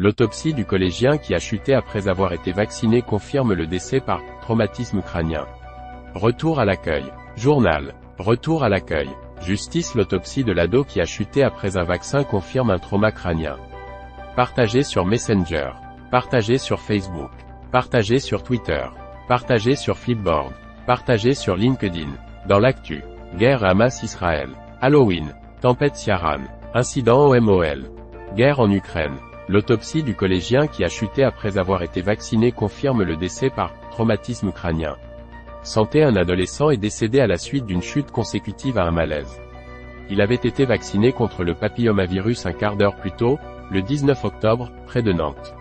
L'autopsie du collégien qui a chuté après avoir été vacciné confirme le décès par traumatisme crânien. Retour à l'accueil. Journal. Retour à l'accueil. Justice. L'autopsie de l'ado qui a chuté après un vaccin confirme un trauma crânien. Partagé sur Messenger. Partagé sur Facebook. Partagé sur Twitter. Partagé sur Flipboard. Partagé sur LinkedIn. Dans l'actu. Guerre Hamas-Israël. Halloween. Tempête Ciarán. Incident au MOL. Guerre en Ukraine. L'autopsie du collégien qui a chuté après avoir été vacciné confirme le décès par traumatisme crânien. Santé. Un adolescent est décédé à la suite d'une chute consécutive à un malaise. Il avait été vacciné contre le papillomavirus un quart d'heure plus tôt, le 19 octobre, près de Nantes.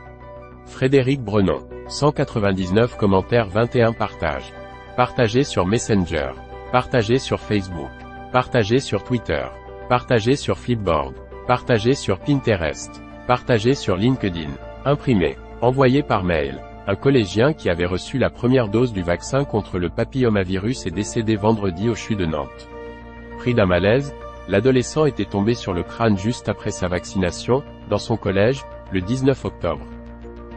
Frédéric Brenon. 199 commentaires, 21 partages. Partagé sur Messenger. Partagé sur Facebook. Partagé sur Twitter. Partagé sur Flipboard. Partagé sur Pinterest. Partagé sur LinkedIn. Imprimé. Envoyé par mail. Un collégien qui avait reçu la première dose du vaccin contre le papillomavirus est décédé vendredi au CHU de Nantes. Pris d'un malaise, l'adolescent était tombé sur le crâne juste après sa vaccination, dans son collège, le 19 octobre.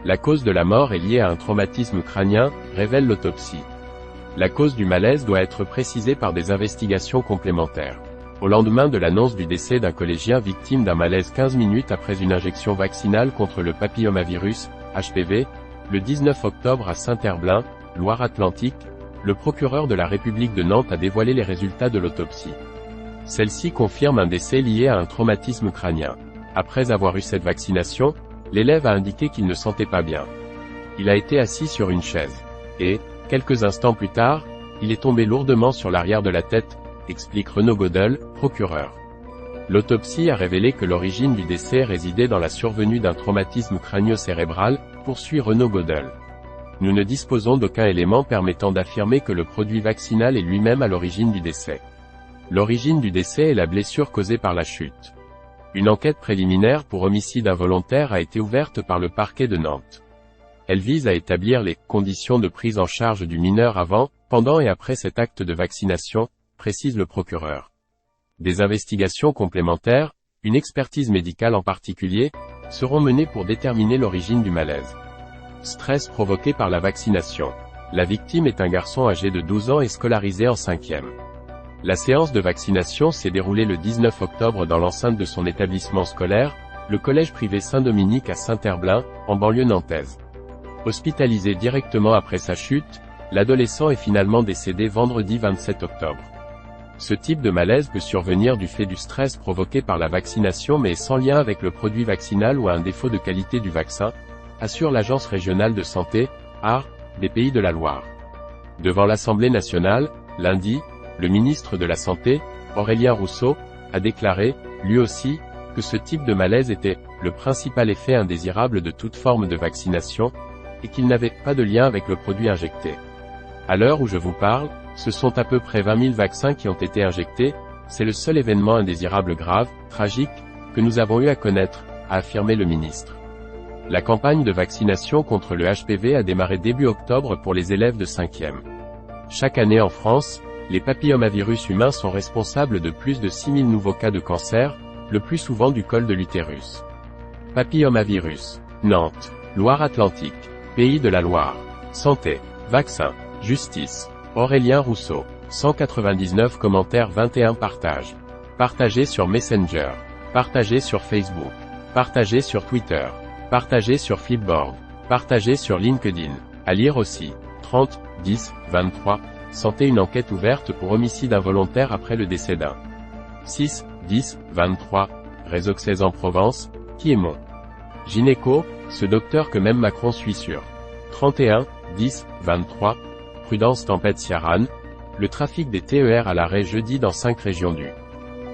La cause de la mort est liée à un traumatisme crânien, révèle l'autopsie. La cause du malaise doit être précisée par des investigations complémentaires. Au lendemain de l'annonce du décès d'un collégien victime d'un malaise 15 minutes après une injection vaccinale contre le papillomavirus, HPV, le 19 octobre à Saint-Herblain, Loire-Atlantique, le procureur de la République de Nantes a dévoilé les résultats de l'autopsie. Celle-ci confirme un décès lié à un traumatisme crânien. Après avoir eu cette vaccination, l'élève a indiqué qu'il ne sentait pas bien. Il a été assis sur une chaise. Et, quelques instants plus tard, il est tombé lourdement sur l'arrière de la tête, explique Renaud Godel, procureur. L'autopsie a révélé que l'origine du décès résidait dans la survenue d'un traumatisme crânio-cérébral, poursuit Renaud Godel. Nous ne disposons d'aucun élément permettant d'affirmer que le produit vaccinal est lui-même à l'origine du décès. L'origine du décès est la blessure causée par la chute. Une enquête préliminaire pour homicide involontaire a été ouverte par le parquet de Nantes. Elle vise à établir les conditions de prise en charge du mineur avant, pendant et après cet acte de vaccination, précise le procureur. Des investigations complémentaires, une expertise médicale en particulier, seront menées pour déterminer l'origine du malaise. Stress provoqué par la vaccination. La victime est un garçon âgé de 12 ans et scolarisé en 5e. La séance de vaccination s'est déroulée le 19 octobre dans l'enceinte de son établissement scolaire, le collège privé Saint-Dominique à Saint-Herblain, en banlieue nantaise. Hospitalisé directement après sa chute, l'adolescent est finalement décédé vendredi 27 octobre. Ce type de malaise peut survenir du fait du stress provoqué par la vaccination mais sans lien avec le produit vaccinal ou à un défaut de qualité du vaccin, assure l'Agence régionale de santé, ARS, des Pays de la Loire. Devant l'Assemblée nationale, lundi, le ministre de la Santé, Aurélien Rousseau, a déclaré, lui aussi, que ce type de malaise était le principal effet indésirable de toute forme de vaccination, et qu'il n'avait pas de lien avec le produit injecté. À l'heure où je vous parle, ce sont à peu près 20 000 vaccins qui ont été injectés, c'est le seul événement indésirable grave, tragique, que nous avons eu à connaître, a affirmé le ministre. La campagne de vaccination contre le HPV a démarré début octobre pour les élèves de 5e. Chaque année en France, les papillomavirus humains sont responsables de plus de 6 000 nouveaux cas de cancer, le plus souvent du col de l'utérus. Papillomavirus. Nantes. Loire-Atlantique. Pays de la Loire. Santé. Vaccin. Justice. Aurélien Rousseau. 199 commentaires, 21 partages. Partagé sur Messenger. Partagé sur Facebook. Partagé sur Twitter. Partagé sur Flipboard. Partagé sur LinkedIn. À lire aussi. 30, 10, 23. Santé. Une enquête ouverte pour homicide involontaire après le décès d'un. 6, 10, 23. Résoxès en Provence. Qui est mon gynéco, ce docteur que même Macron suit sur. 31, 10, 23. Prudence tempête Ciarán. Le trafic des TER à l'arrêt jeudi dans 5 régions du.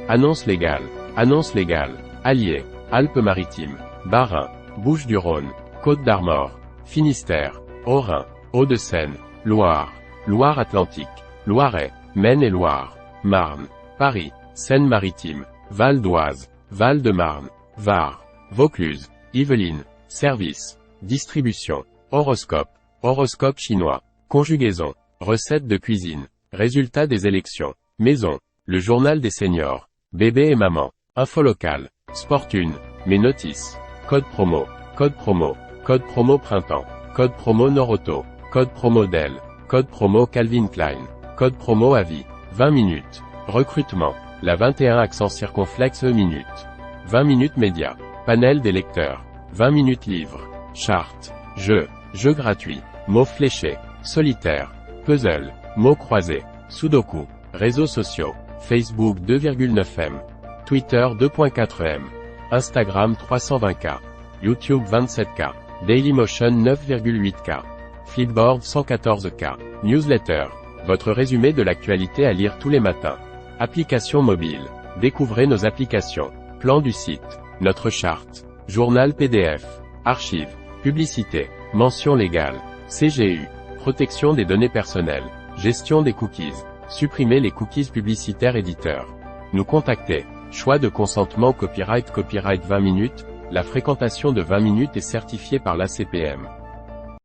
Annonce légale. Annonce légale. Allier. Alpes-Maritimes. Bas-Rhin. Bouches-du-Rhône. Côte-d'Armor. Finistère. Haut-Rhin. Hauts-de-Seine. Loire. Loire-Atlantique. Loiret. Maine-et-Loire. Marne. Paris. Seine-Maritime. Val d'Oise. Val-de-Marne. Var. Vaucluse. Yvelines. Service. Distribution. Horoscope. Horoscope chinois. Conjugaison. Recettes de cuisine. Résultats des élections. Maison. Le journal des seniors. Bébé et maman. Info locale. Sportune. Mes notices. Code promo. Code promo printemps. Code promo Noroto. Code promo Dell. Code promo Calvin Klein. Code promo Avis. 20 minutes. Recrutement. La 21 accent circonflexe minutes. 20 minutes médias. Panel des lecteurs. 20 minutes livres. Charte. Jeux gratuits. Mots fléchés. Solitaire. Puzzle. Mots croisés. Sudoku. Réseaux sociaux. Facebook 2,9 m. Twitter 2.4 m. Instagram 320K. YouTube 27K. Dailymotion 9,8K. Flipboard 114K. Newsletter. Votre résumé de l'actualité à lire tous les matins. Application mobile. Découvrez nos applications. Plan du site. Notre charte. Journal PDF. Archives. Publicité. Mention légale. CGU. Protection des données personnelles. Gestion des cookies. Supprimer les cookies publicitaires éditeurs. Nous contacter. Choix de consentement copyright 20 minutes. La fréquentation de 20 minutes est certifiée par l'ACPM.